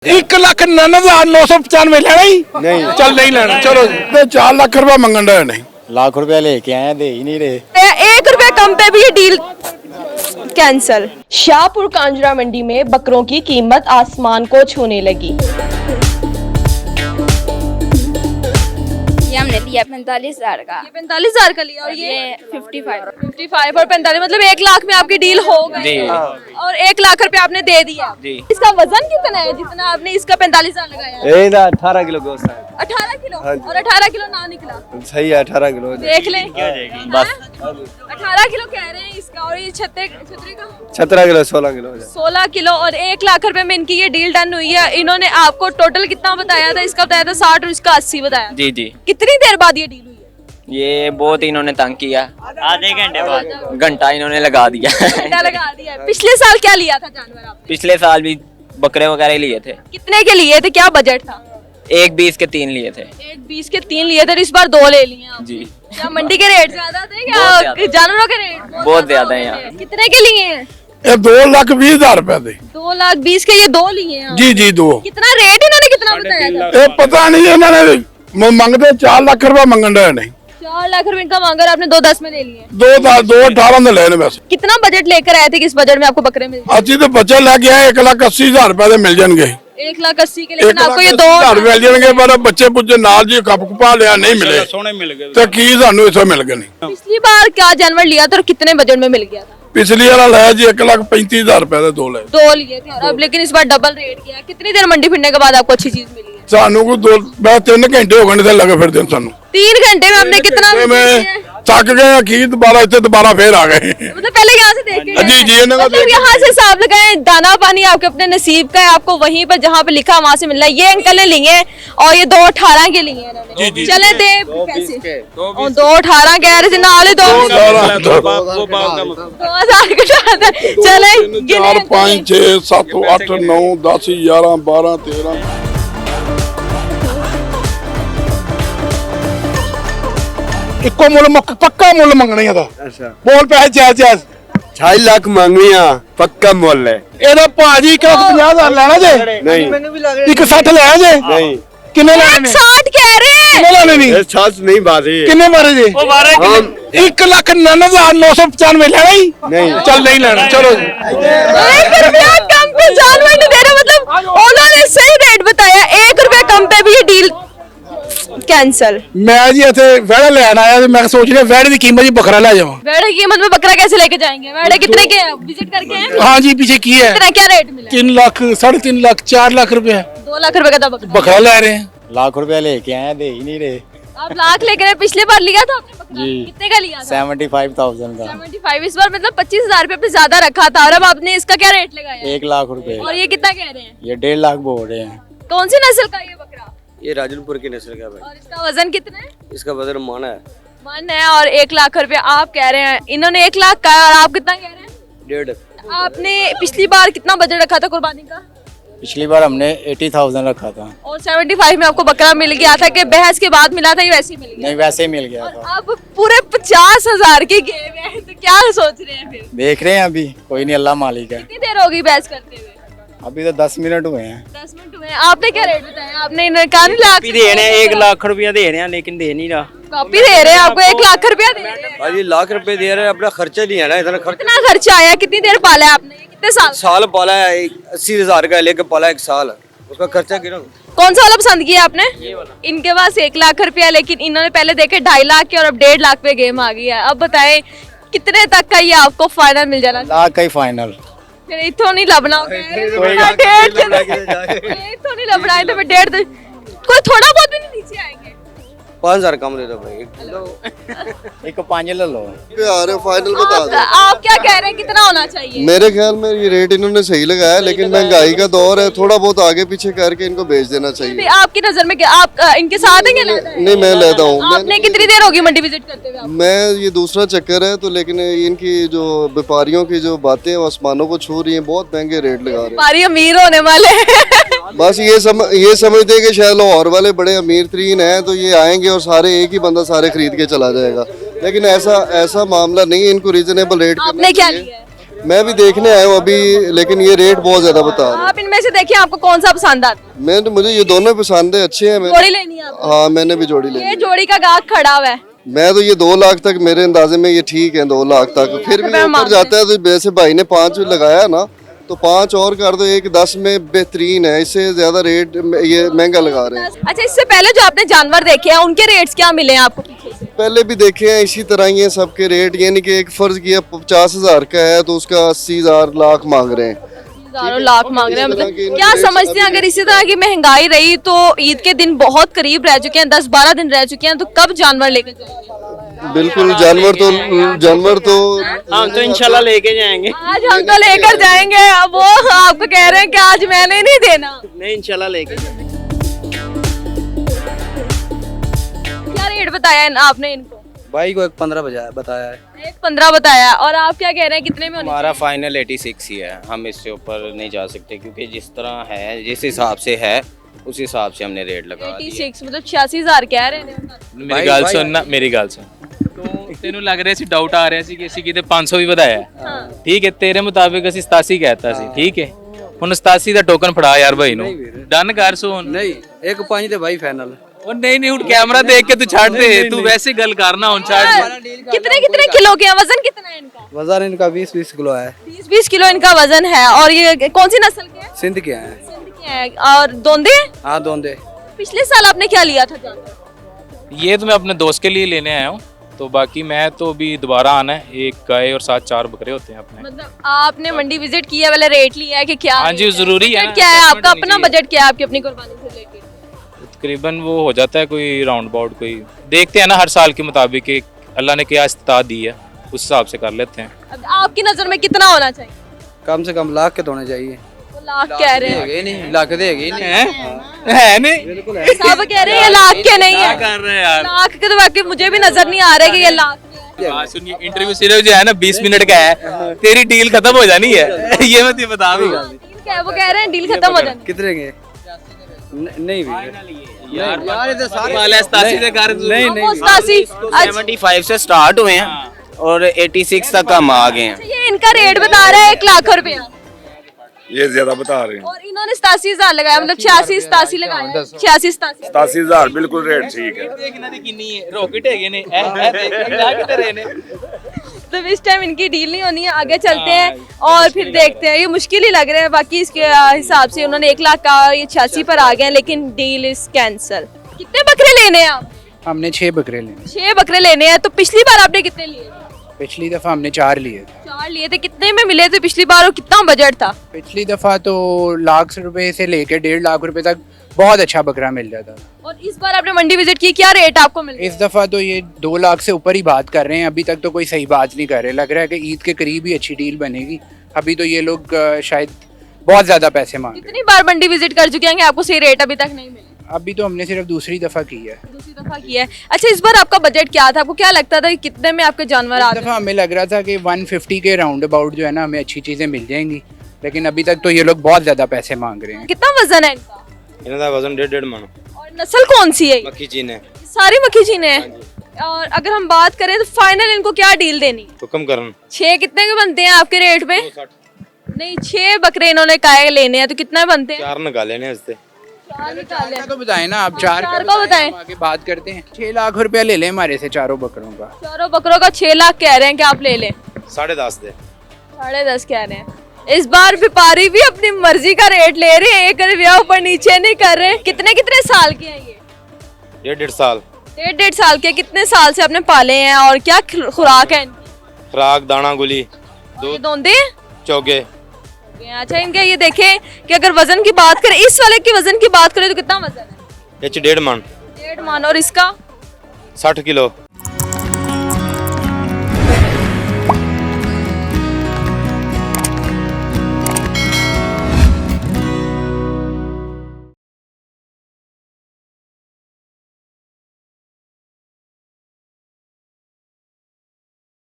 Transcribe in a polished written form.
1,99,995 लेना ही नहीं चल नहीं लेना चलो तो 4 लाख रुपया मंगन रहे नहीं लाख रुपया लेके आए दे ही नहीं रहे। 1 रुपया कम पे भी ये डील कैंसल। शाहपुर कांजरा मंडी में बकरों की कीमत आसमान को छूने लगी। ये हमने लिया 45,000 का। ये 45,000 का लिया और ये 55 और 45 मतलब 1 लाख में आपकी डील हो गई और 1 लाख रुपया आपने दे दिया। इसका वजन कितना है जितना आपने इसका 45,000 लगाया? 18 किलो गोश्त है। 18 किलो और 18 किलो ना निकला। सही है 18 किलो देख ले बस 18 किलो कह रहे हैं इसका और ये छतरी का 17 किलो 16 किलो 16 किलो और 1 लाख रुपए में इनकी ये डील डन हुई है। इन्होंने आपको टोटल कितना बताया था? इसका बताया था 60 और इसका 80 बताया। जी जी कितनी देर बाद ये डील हुई है? ये बहुत इन्होंने तंग किया, आधे घंटे बाद घंटा इन्होंने लगा दिया। घंटा लगा दिया। पिछले साल क्या लिया था जानवर आपने? पिछले साल भी बकरे वगैरह लिए थे। कितने के लिए थे? क्या बजट था? 1,20 के 3 लिए थे। 1,20 के 3 लिए थे और इस बार 2 ले लिए आप। जी क्या मंडी के रेट ज्यादा थे क्या जानवरों के रेट? बहुत ज्यादा है यहाँ। कितने के लिए हैं? ये 2,20,000 रुपया दे 2,20,000 के ये 2 लिए हैं। जी जी 2 कितना रेट इन्होंने कितना बताया था? ये पता नहीं इन्होंने मंगते 4 लाख रुपया मंगन रहे नहीं 4 लाख रुपए इनका मांगा और आपने 2,10 में ले लिए। 2,18 में लेने बस कितना बजट लेकर आए थे? किस बजट में आपको बकरे मिल? अच्छी तो बच्चे लेके आए 1,80,000 रुपया दे मिल जाएंगे 1,80,000 के लेकिन आपको ये 2 मिल जाएंगे पर बच्चे पुच्चे नाल जी कप कुपा लिया नहीं मिले सोने मिल गए तो की सानू इसे मिल गए नहीं। पिछली बार क्या जानवर लिया था और कितने बजट में मिल गया था? पिछली वाला लाया जी 1,35,000 रुपया दे 2 ले 2 लिए थे और अब लेकिन इस बार डबल रेट किया। कितनी देर मंडी फिरने के बाद आपको अच्छी चीज मिली है? सानू को 3 घंटे हो गए थे लगे फिर दिन सानू 3 घंटे में हमने कितना में थक गए अखीर दोबारा फिर आ गए। मतलब पहले यहाँ से देख के जी जी मतलब यहाँ से हिसाब लगाए दाना पानी आपके अपने नसीब का है। आपको वहीं पर जहाँ पे लिखा वहाँ से मिलना है। ये अंकल ने लिए और ये 2,18 के लिए इन्होंने। चले दे कैसे 2,18 कह रहे थे नाले 2,000 चले 4 5 6 7 8 9 10 11 12 13 ਇੱਕੋ ਮੁੱਲ ਪੱਕਾ ਮੁੱਲ ਮੰਗਣੇ ਆ ਦਾ ਬੋਲ ਪੈਸੇ ਜਾਇਜ਼ 2.5 लाख मांगनी पक्का मोल है। ਇਹਦਾ ਭਾਜੀ ਕਿ 50,000 ਲੈਣਾ ਜੇ नहीं 160 ਲੈਣਾ ਜੇ नहीं ਕਿੰਨੇ ਲੈਣੇ ਨੇ 60 कह रहे हैं। ਕਿੰਨੇ ਲੈਣੇ ਨਹੀਂ ये छाछ नहीं बात है। ਕਿੰਨੇ ਮਾਰੇ ਜੇ 1,99,995 ਲੈਣਾ ਹੀ नहीं ਚੱਲ ਨਹੀਂ ਲੈਣਾ ਚਲੋ 1 रुपया कम पे जानवर नहीं दे रहे मतलब उन्होंने सही रेट बताया। 1 रुपया कम पे भी ये डील कैंसल। ਮੈਂ ਜੀ ਇੱਥੇ ਵਹਿੜਾ ਲੈਣ ਆਇਆ ਤੇ ਮੈਂ ਸੋਚ ਰਿਹਾ ਵਹਿੜੇ ਦੀ ਕੀਮਤ ਹੀ बकरा ले जाऊं। वेड़े की कीमत में बकरा कैसे लेके जाएंगे? वेड़े कितने के हैं? विजिट करके हैं? हाँ जी पीछे की है कितना क्या रेट मिला? 3 लाख 3.5 लाख 4 लाख रुपए 2 लाख रुपए का था बकरा। बकरा ले रहे हैं। लाख रुपया लेके आए दे ही नहीं रहे। आप लाख लेकर आए, पिछले बार लिया था आपने बकरा? जी। कितने का लिया था? 75,000 का 75। इस बार मतलब 25,000 रुपए पे ज्यादा रखा था और अब आपने इसका क्या रेट लगाया? 1 लाख रुपए। और ये कितना कह रहे हैं? ये 1.5 लाख बोल रहे हैं। कौन सी नस्ल का ये बकरा? ये राजनपुर की नस्ल का भाई। और इसका वजन कितना है? इसका वजन माना है 1 है और 1 लाख रुपए आप कह रहे हैं। इन्होंने 1 लाख का और आप कितना कह रहे हैं? 1.5। आपने पिछली बार कितना बजट रखा था कुर्बानी का? पिछली बार हमने 80,000 रखा था। और 75 में आपको बकरा मिल गया था कि बहस के बाद मिला था? ये वैसे ही मिल गया? नहीं वैसे ही मिल गया था। अब पूरे 50,000 के गेम है तो क्या सोच रहे हैं फिर? देख रहे हैं अभी कोई नहीं अल्लाह मालिक है। कितनी देर होगी बहस करते हुए? अभी तो 10 मिनट हुए हैं। 10 मिनट हुए। आपने क्या रेट बताया? आपने इन्हें कहा नहीं लाख दे रहे हैं 1 लाख रुपया दे रहे हैं लेकिन दे नहीं रहा। कॉपी दे रहे हैं आपको 1 लाख रुपया दे रहे हैं। भाई लाख रुपए दे रहे हैं अपना खर्चा नहीं है ना इतना खर्चा कितना खर्चा आया? कितनी देर पाला है आपने? कितने साल? साल पाला है 80,000 का लेके पाला 1 साल उसका खर्चा गिरा। कौन सा वाला पसंद किया आपने? इनके पास 1 लाख रुपया लेकिन इन्होंने पहले देखे 2.5 लाख के और अब 1.5 लाख पे गेम आ गई है। अब बताएं कितने तक का ये आपको फाइनल मिल जाना? लाख का ही फाइनल। फिर इथों नहीं लबना इथों नहीं लबना है तो मैं 1.5 कोई थोड़ा बहुत भी नहीं नीचे आएंगे? 5,000 कम दे दो भाई। एक 5 ले लो। यार फाइनल बता दो। आप क्या कह रहे हैं कितना होना चाहिए? मेरे ख्याल में ये रेट इन्होंने सही लगाया लेकिन महंगाई का दौर है थोड़ा बहुत आगे पीछे करके इनको बेच देना चाहिए। आपकी नजर में क्या आप इनके साथ हैं? नहीं मैं लेता हूँ। आपने कितनी देर होगी मंडी विजिट करते हुए? मैं ये दूसरा चक्कर है तो लेकिन इनकी जो व्यापारियों की जो बातें हैं वो आसमानों को छू रही हैं। बहुत महंगे रेट लगा रहे हैं। हमारी अमीर होने वाले बस ये समझते हैं कि शायद लाहौर वाले बड़े अमीर तरीन हैं तो ये आएंगे और सारे एक ही बंदा सारे खरीद के चला जाएगा लेकिन ऐसा मामला नहीं है। इनको रीजनेबल रेट आपने क्या लिया है? मैं भी देखने आया हूँ अभी, लेकिन ये रेट बहुत ज्यादा बता रहे हैं। आप इनमें से देखिए आपको कौन सा पसंद आता है? मुझे ये दोनों पसंद है, अच्छे हैं। जोड़ी लेनी है आपको? हाँ, मैंने भी जोड़ी लेनी ये है। जोड़ी का गाहक खड़ा हुआ है। मैं तो ये 2 लाख तक, मेरे अंदाजे में ये ठीक है, 2 लाख तक। फिर भी ऊपर जाता है तो वैसे भाई ने 5 लगाया ना, तो 5 और कर दो, 1-10 में बेहतरीन है। इससे ज्यादा रेट ये महंगा लगा रहे हैं। अच्छा, इससे पहले जो आपने जानवर देखे हैं उनके रेट्स क्या मिले हैं आपको पीछे से? पहले भी देखे हैं इसी तरह ही है सबके रेट, यानी कि एक फर्ज किया 50,000 का है तो उसका 80,000 लाख मांग रहे हैं। हजारों लाख मांग रहे हैं। इस तरह मतलब के क्या रेट्स समझते हैं, अभी अगर इसी तरह की महंगाई रही तो ईद के दिन बहुत करीब रह चुके हैं, 10-12 दिन रह चुके हैं, तो कब जानवर लेकर जाएंगे? बिल्कुल, जानवर तो हम तो इंशाल्लाह लेके जाएंगे। आज हम तो लेकर जाएंगे। अब वो आपको कह रहे हैं कि आज मैंने नहीं देना। नहीं, इंशाल्लाह लेके क्या रेट बताया आपने इनको? भाई को एक 15 बताया है। 1.15 बताया। और आप क्या कह रहे हैं, कितने में होने हमारा फाइनल 86 ही है, हम इससे ऊपर नहीं जा सकते क्योंकि जिस तरह है, जिस हिसाब से है उस हिसाब से हमने रेट लगा दिया। 86 मतलब 86,000 कह रहे हैं। ਮੇਰੀ ਗੱਲ ਸੁਣ ਨਾ, ਮੇਰੀ ਗੱਲ ਸੁਣ ਤੂੰ ਤੈਨੂੰ ਲੱਗ ਰਿਹਾ ਸੀ, ਡਾਊਟ ਆ ਰਿਹਾ ਸੀ ਕਿ ਅਸੀਂ ਕਿਤੇ 500 ਵੀ ਵਧਾਇਆ ਠੀਕ ਹੈ, ਤੇਰੇ ਮੁਤਾਬਿਕ ਅਸੀਂ 87 ਕਹਿਤਾ ਸੀ ਠੀਕ ਹੈ, ਹੁਣ 87 ਦਾ ਟੋਕਨ ਫੜਾ ਯਾਰ ਭਾਈ ਨੂੰ, ਡਨ ਕਰ ਸੋ ਹੁਣ। नहीं 1.5 ਤੇ ਭਾਈ ਫਾਈਨਲ। ਉਹ ਨਹੀਂ ਹੁਣ ਕੈਮਰਾ ਦੇਖ ਕੇ ਤੂੰ ਛੱਡ ਦੇ, ਤੂੰ वैसे ਗੱਲ करना ਹੁਣ ਛੱਡ। कितने किलो के हैं? वजन कितना है इनका? वजन इनका 20-20 किलो है। 20 किलो इनका वजन है। और ये कौन सी नस्ल के हैं? सिंध के हैं। सिंध के हैं। और दोंदे? हाँ, दोंदे। पिछले साल आपने क्या लिया था जानवर? ये तो मैं अपने दोस्त के लिए लेने आया हूँ, तो बाकी मैं तो अभी दोबारा आना है, एक गाय और 7-4 बकरे होते हैं अपने। मतलब आपने मंडी विजिट किया वाला रेट लिया है कि क्या? हाँ जी, जरूरी है। बजट क्या है आपका? अपना बजट क्या है आपकी अपनी कुर्बानी से रिलेटेड? तकरीबन वो हो जाता है कोई राउंड अबाउट, कोई देखते हैं ना हर साल के मुताबिक कि अल्लाह ने क्या इस्तात दी है, उस हिसाब से कर लेते हैं। अब आपकी नजर में कितना होना चाहिए? कम से कम लाख के तो होने चाहिए। वो लाख कह रहे हैं। देगे नहीं, लाख देगे ही नहीं। है नहीं, बिल्कुल है। सब कह रहे हैं ये लाख के नहीं है। कर रहे हैं यार। लाख के तो बाकी मुझे भी नजर नहीं आ रहा है कि ये लाख के है। सुनिए, इंटरव्यू सिर्फ जो है ना 20 मिनट का है, तेरी डील खत्म हो जानी है ये मैं तुझे बता दूंगा। डील क्या है? वो कह रहे हैं डील खत्म हो जानी। कितने के? नहीं भी यार ये तो सारे वाले 87 से कर नहीं नहीं। वो 87। 75 से स्टार्ट हुए हैं और 86 तक हम आ गए हैं। ये इनका रेट बता रहा है 1 लाख रुपया, ये ज्यादा बता रहे हैं। और इन्होंने 87,000 लगाया, मतलब 86-87 लगाया। 86-87। 87,000 बिल्कुल रेट ठीक है। देखना दी किन्नी है, रॉकेट है ने ए देख किधर रहे ने। तो इस टाइम इनकी डील नहीं होनी है। आगे चलते हैं और फिर देखते हैं। ये मुश्किल ही लग रहा है। बाकी इसके हिसाब से उन्होंने 1 लाख का, ये 86 पर आ गए हैं, लेकिन डील इज कैंसल। कितने बकरे लेने हैं आप? हमने 6 बकरे लिए। 6 बकरे लेने हैं। तो पिछली बार आपने कितने लिए थे? पिछली दफ़ा हमने 4 लिए थे। 4 लिए थे। कितने में मिले थे पिछली बार और कितना बजट था? पिछली दफ़ा तो लाख रुपए से लेकर 1.5 लाख रुपए तक बहुत अच्छा बकरा मिल जाता था। और इस बार आपने मंडी विजिट की, क्या रेट आपको मिल? इस दफ़ा तो ये 2 लाख से ऊपर ही बात कर रहे हैं। अभी तक तो कोई सही बात नहीं कर रहे। लग रहा है कि ईद के करीब ही अच्छी डील बनेगी। अभी तो ये लोग शायद बहुत ज़्यादा पैसे मांग रहे हैं। कितनी बार मंडी विजिट कर चुके हैं कि आपको सही रेट अभी तक नहीं मिले? अभी तो हमने सिर्फ दूसरी दफ़ा की है। दूसरी दफा किया है। अच्छा, इस बार आपका बजट क्या था? आपको क्या लगता था कि कितने में आपके जानवर आ इस दफ़ा हमें लग रहा था कि 150 के राउंड अबाउट जो है ना, हमें अच्छी चीज़ें मिल जाएंगी, लेकिन अभी तक तो ये लोग बहुत ज़्यादा पैसे मांग रहे हैं। कितना वजन है इनका? इनका वजन 1.5 मन। और नस्ल कौन सी है? मक्खी चीन है। सारी मक्खी चीने हैं। और अगर हम बात करें तो फाइनल इनको क्या डील देनी? हुक्म करन 6 कितने के बनते हैं आपके रेट में? नहीं, 6 बकरे इन्होंने काहे लेने हैं, तो कितना बनते हैं? 4 निकाले ने इससे। 4 निकाले। तो बताएं ना आप, 4 का बताएं। हम आगे बात करते हैं। 6 लाख रुपया ले लें हमारे से चारों बकरों का। चारों बकरों का 6 लाख कह रहे हैं कि आप ले लें। 10.5 दे। 10.5 कह रहे हैं। इस बार व्यापारी भी अपनी मर्जी का रेट ले रहे हैं, 1 रुपया ऊपर नीचे नहीं कर रहे। कितने कितने साल के हैं ये? 1.5 साल। 1.5 साल के। कितने साल से आपने पाले हैं और क्या खुराक है इनकी? खुराक, दाना, गुली, ये दोंदे चौगे। अच्छा, इनके ये देखें कि अगर वजन की बात करें, इस वाले की वजन की बात करें तो कितना वजन है? 1.5 मन। 1.5 मन। और इसका? 60 किलो।